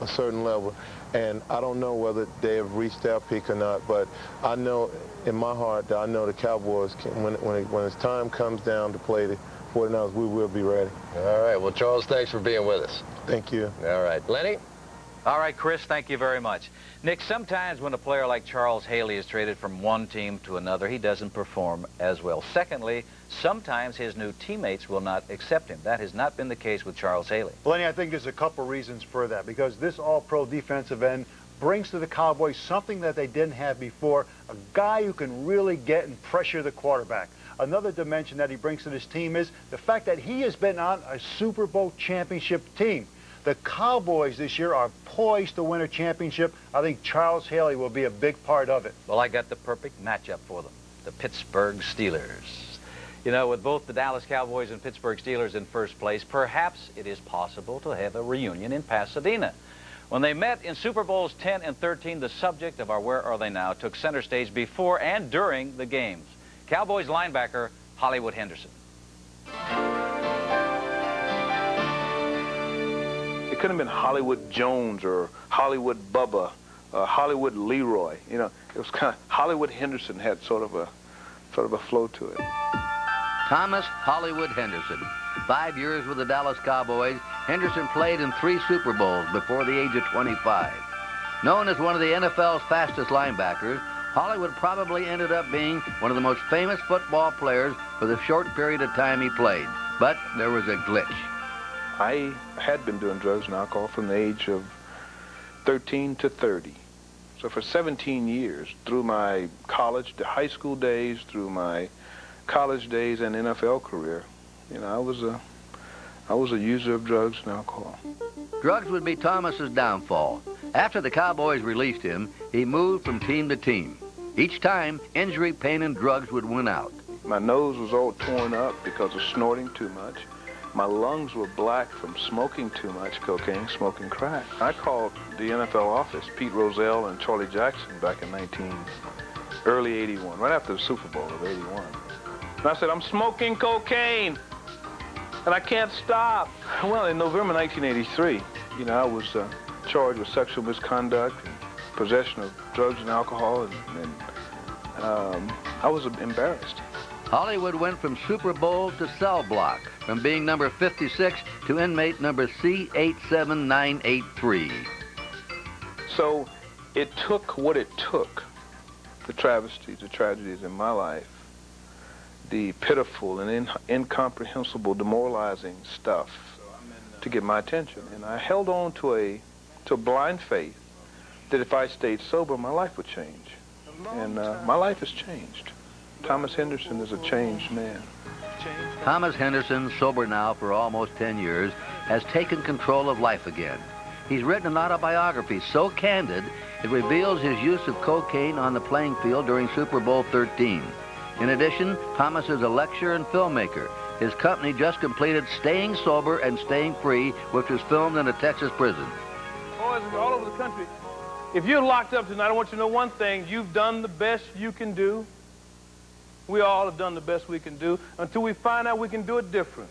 a certain level. And I don't know whether they have reached their peak or not, but I know in my heart that I know the Cowboys can, when it's time comes down to play the 49ers, we will be ready. All right. Well, Charles, thanks for being with us. Thank you. All right. Lenny? All right, Cris, thank you very much. Nick, sometimes when a player like Charles Haley is traded from one team to another, he doesn't perform as well. Secondly, sometimes his new teammates will not accept him. That has not been the case with Charles Haley. Lenny, I think there's a couple reasons for that, because this all-pro defensive end brings to the Cowboys something that they didn't have before, a guy who can really get and pressure the quarterback. Another dimension that he brings to this team is the fact that he has been on a Super Bowl championship team. The Cowboys this year are poised to win a championship. I think Charles Haley will be a big part of it. Well, I got the perfect matchup for them, the Pittsburgh Steelers. You know, with both the Dallas Cowboys and Pittsburgh Steelers in first place, perhaps it is possible to have a reunion in Pasadena. When they met in Super Bowls 10 and 13, the subject of our Where Are They Now took center stage before and during the games. Cowboys linebacker Hollywood Henderson. It couldn't have been Hollywood Jones or Hollywood Bubba, Hollywood Leroy. You know, it was kind of Hollywood Henderson had sort of a flow to it. Thomas Hollywood Henderson. 5 years with the Dallas Cowboys, Henderson played in 3 Super Bowls before the age of 25. Known as one of the NFL's fastest linebackers, Hollywood probably ended up being one of the most famous football players for the short period of time he played. But there was a glitch. I had been doing drugs and alcohol from the age of 13 to 30. So for 17 years, through my college, the high school days, through my college days and NFL career, you know, I was a user of drugs and alcohol. Drugs would be Thomas's downfall. After the Cowboys released him, he moved from team to team. Each time, injury, pain, and drugs would win out. My nose was all torn up because of snorting too much. My lungs were black from smoking too much cocaine, smoking crack. I called the NFL office, Pete Rozelle and Charlie Jackson, back in early 81, right after the Super Bowl of 81. And I said, I'm smoking cocaine, and I can't stop. Well, in November 1983, you know, I was charged with sexual misconduct and possession of drugs and alcohol, and I was embarrassed. Hollywood went from Super Bowl to cell block, from being number 56 to inmate number C87983. So it took what it took, the travesties, the tragedies in my life, the pitiful and incomprehensible, demoralizing stuff to get my attention. And I held on to a blind faith that if I stayed sober, my life would change. And my life has changed. Thomas Henderson is a changed man. Thomas Henderson, sober now for almost 10 years, has taken control of life again. He's written an autobiography so candid, it reveals his use of cocaine on the playing field during Super Bowl 13. In addition, Thomas is a lecturer and filmmaker. His company just completed Staying Sober and Staying Free, which was filmed in a Texas prison. Boys all over the country, if you're locked up tonight, I want you to know one thing. You've done the best you can do. We all have done the best we can do until we find out we can do it different.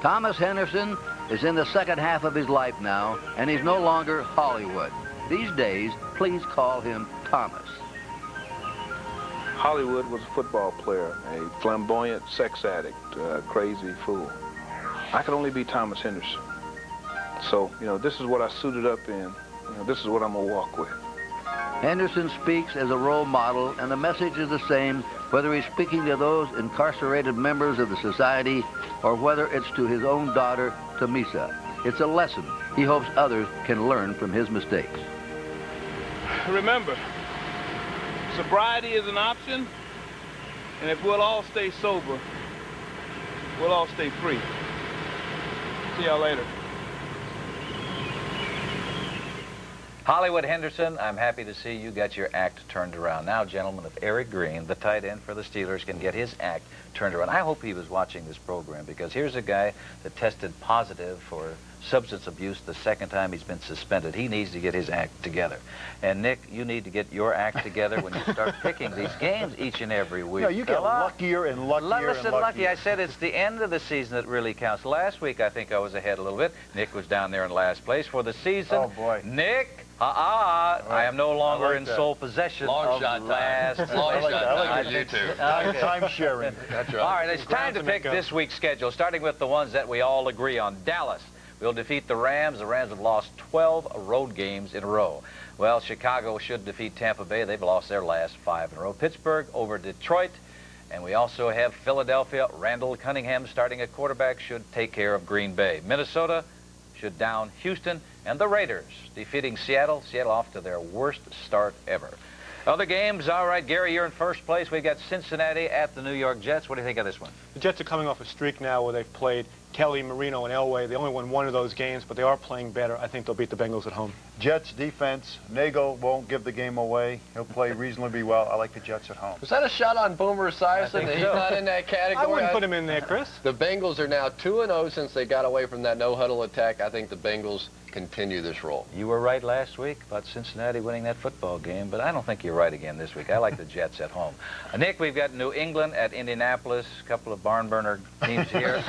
Thomas Henderson is in the second half of his life now, and he's no longer Hollywood. These days, please call him Thomas. Hollywood was a football player, a flamboyant sex addict, a crazy fool. I could only be Thomas Henderson. So, this is what I suited up in. This is what I'm going to walk with. Henderson speaks as a role model, and the message is the same whether he's speaking to those incarcerated members of the society or whether it's to his own daughter, Tamisa. It's a lesson he hopes others can learn from his mistakes. Remember, sobriety is an option, and if we'll all stay sober, we'll all stay free. See y'all later. Hollywood Henderson, I'm happy to see you got your act turned around. Now, gentlemen, if Eric Green, the tight end for the Steelers, can get his act turned around. I hope he was watching this program, because here's a guy that tested positive for substance abuse the second time he's been suspended. He needs to get his act together. And, Nick, you need to get your act together when you start picking these games each and every week. You get luckier and luckier Listen, and luckier. lucky. I said it's the end of the season that really counts. Last week, I think I was ahead a little bit. Nick was down there in last place for the season. Oh, boy. Nick, I am no longer in sole possession of last place. I like you too. Time sharing. That's right. All right, it's time to pick this week's schedule, starting with the ones that we all agree on. Dallas will defeat the Rams. The Rams have lost 12 road games in a row. Well, Chicago should defeat Tampa Bay. They've lost their last 5 in a row. Pittsburgh over Detroit. And we also have Philadelphia. Randall Cunningham starting at quarterback should take care of Green Bay. Minnesota should down Houston. And the Raiders defeating Seattle. Seattle off to their worst start ever. Other games, all right, Gary, you're in first place. We've got Cincinnati at the New York Jets. What do you think of this one? The Jets are coming off a streak now where they've played Kelly, Marino, and Elway. They only won one of those games, but they are playing better. I think they'll beat the Bengals at home. Jets defense. Nagel won't give the game away. He'll play reasonably well. I like the Jets at home. Was that a shot on Boomer Esiason? He's not in that category. I wouldn't put him in there, Chris. The Bengals are now 2-0 since they got away from that no-huddle attack. I think the Bengals continue this role. You were right last week about Cincinnati winning that football game, but I don't think you're right again this week. I like the Jets at home. Nick, we've got New England at Indianapolis. A couple of barn burner teams here.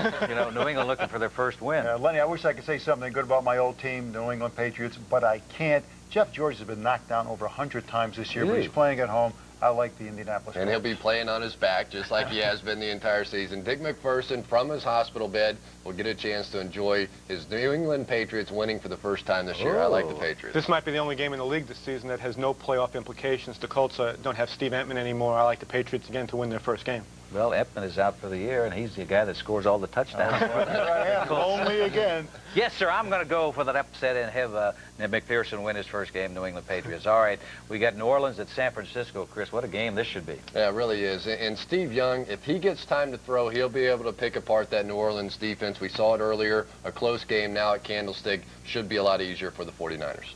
New England looking for their first win. Lenny, I wish I could say something good about my old team, the New England Patriots, but I can't. Jeff George has been knocked down over 100 times this year, but he's playing at home. I like the Indianapolis. And he'll be playing on his back just like he has been the entire season. Dick McPherson, from his hospital bed, will get a chance to enjoy his New England Patriots winning for the first time this year. I like the Patriots. This might be the only game in the league this season that has no playoff implications. The Colts don't have Steve Entman anymore. I like the Patriots again to win their first game. Well, Entman is out for the year, and he's the guy that scores all the touchdowns. Only again. Yes, sir. I'm going to go for that upset and have McPherson win his first game, New England Patriots. All right, we got New Orleans at San Francisco. Chris, what a game this should be. Yeah, it really is. And Steve Young, if he gets time to throw, he'll be able to pick apart that New Orleans defense. We saw it earlier, a close game now at Candlestick. Should be a lot easier for the 49ers.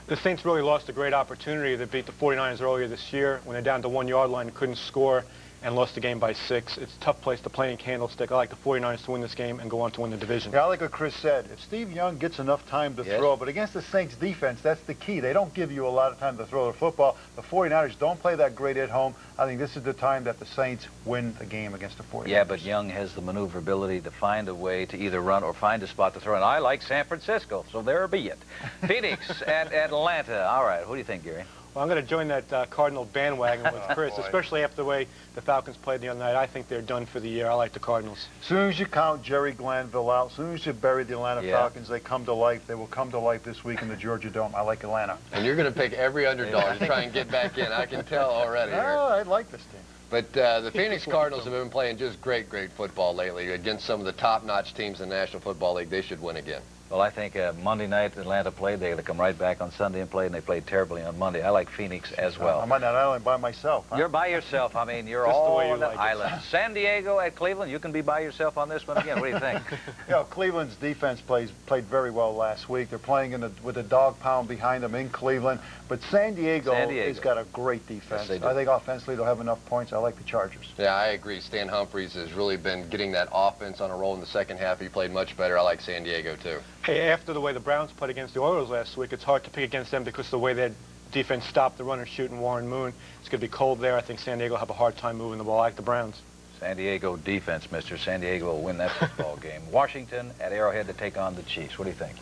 The Saints really lost a great opportunity to beat the 49ers earlier this year when they're down to 1 yard line, couldn't score, and lost the game by 6. It's a tough place to play in Candlestick. I like the 49ers to win this game and go on to win the division. Yeah, I like what Chris said. If Steve Young gets enough time to throw, but against the Saints defense, that's the key. They don't give you a lot of time to throw the football. The 49ers don't play that great at home. I think this is the time that the Saints win the game against the 49ers. Yeah, but Young has the maneuverability to find a way to either run or find a spot to throw. And I like San Francisco, so there be it. Phoenix at Atlanta. All right, what do you think, Gary? Well, I'm going to join that Cardinal bandwagon with Chris, especially after the way the Falcons played the other night. I think they're done for the year. I like the Cardinals. As soon as you count Jerry Glanville out, as soon as you bury the Atlanta Falcons, they come to life. They will come to life this week in the Georgia Dome. I like Atlanta. And you're going to pick every underdog to try and get back in. I can tell already. Oh, I like this team. But the Phoenix Cardinals have been playing just great football lately against some of the top-notch teams in the National Football League. They should win again. Well, I think Monday night Atlanta played. They come right back on Sunday and played, and they played terribly on Monday. I like Phoenix as well. I'm on that island by myself. Huh? You're by yourself. I mean, you're all on the island. San Diego at Cleveland, you can be by yourself on this one again. What do you think? You know, Cleveland's defense played very well last week. They're playing with a dog pound behind them in Cleveland. But San Diego has got a great defense. Yes, I think offensively they'll have enough points. I like the Chargers. Yeah, I agree. Stan Humphries has really been getting that offense on a roll in the second half. He played much better. I like San Diego, too. Hey, after the way the Browns played against the Oilers last week, it's hard to pick against them because of the way their defense stopped the run and shoot in Warren Moon. It's going to be cold there. I think San Diego will have a hard time moving the ball. I like the Browns. San Diego defense, mister. San Diego will win that football game. Washington at Arrowhead to take on the Chiefs. What do you think?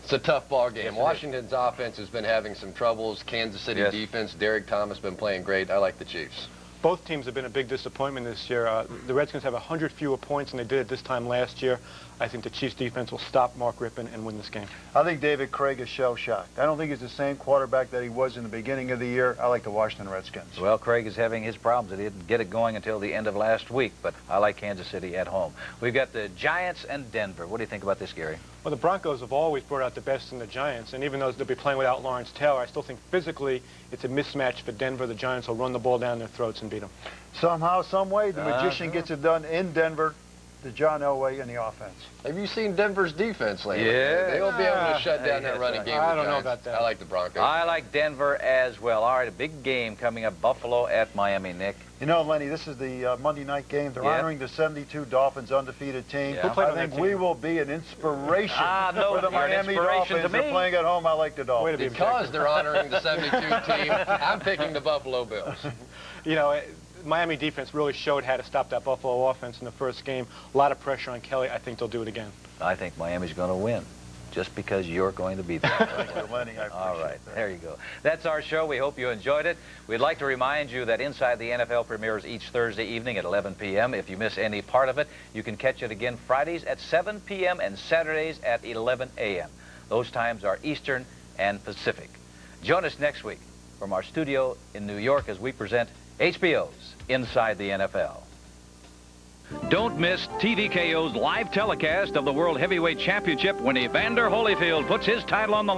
It's a tough ball game. Yes, Washington's offense has been having some troubles. Kansas City defense, Derek Thomas been playing great. I like the Chiefs. Both teams have been a big disappointment this year. The Redskins have 100 fewer points than they did at this time last year. I think the Chiefs defense will stop Mark Rippon and win this game. I think David Craig is shell-shocked. I don't think he's the same quarterback that he was in the beginning of the year. I like the Washington Redskins. Well, Craig is having his problems. He didn't get it going until the end of last week, but I like Kansas City at home. We've got the Giants and Denver. What do you think about this, Gary? Well, the Broncos have always brought out the best in the Giants, and even though they'll be playing without Lawrence Taylor, I still think physically it's a mismatch for Denver. The Giants will run the ball down their throats and beat them. Somehow, some way, the magician gets it done in Denver. The John Elway and the offense. Have you seen Denver's defense lately? Yeah. They'll be able to shut down that running game. I don't know about that. I like the Broncos. I like Denver as well. All right, a big game coming up. Buffalo at Miami, Nick. You know, Lenny, this is the Monday night game. They're honoring the 72 Dolphins undefeated team. Yeah. I think we will be an inspiration for the Miami Dolphins. They're playing at home. I like the Dolphins. Because they're honoring the 72 team, I'm picking the Buffalo Bills. You know, Miami defense really showed how to stop that Buffalo offense in the first game. A lot of pressure on Kelly. I think they'll do it again. I think Miami's going to win, just because you're going to be there. Thank you, Lenny. I appreciate All right, that. there you go. That's our show. We hope you enjoyed it. We'd like to remind you that Inside the NFL premieres each Thursday evening at 11 p.m. If you miss any part of it, you can catch it again Fridays at 7 p.m. and Saturdays at 11 a.m. Those times are Eastern and Pacific. Join us next week from our studio in New York as we present HBO's Inside the NFL. Don't miss TVKO's live telecast of the World Heavyweight Championship when Evander Holyfield puts his title on the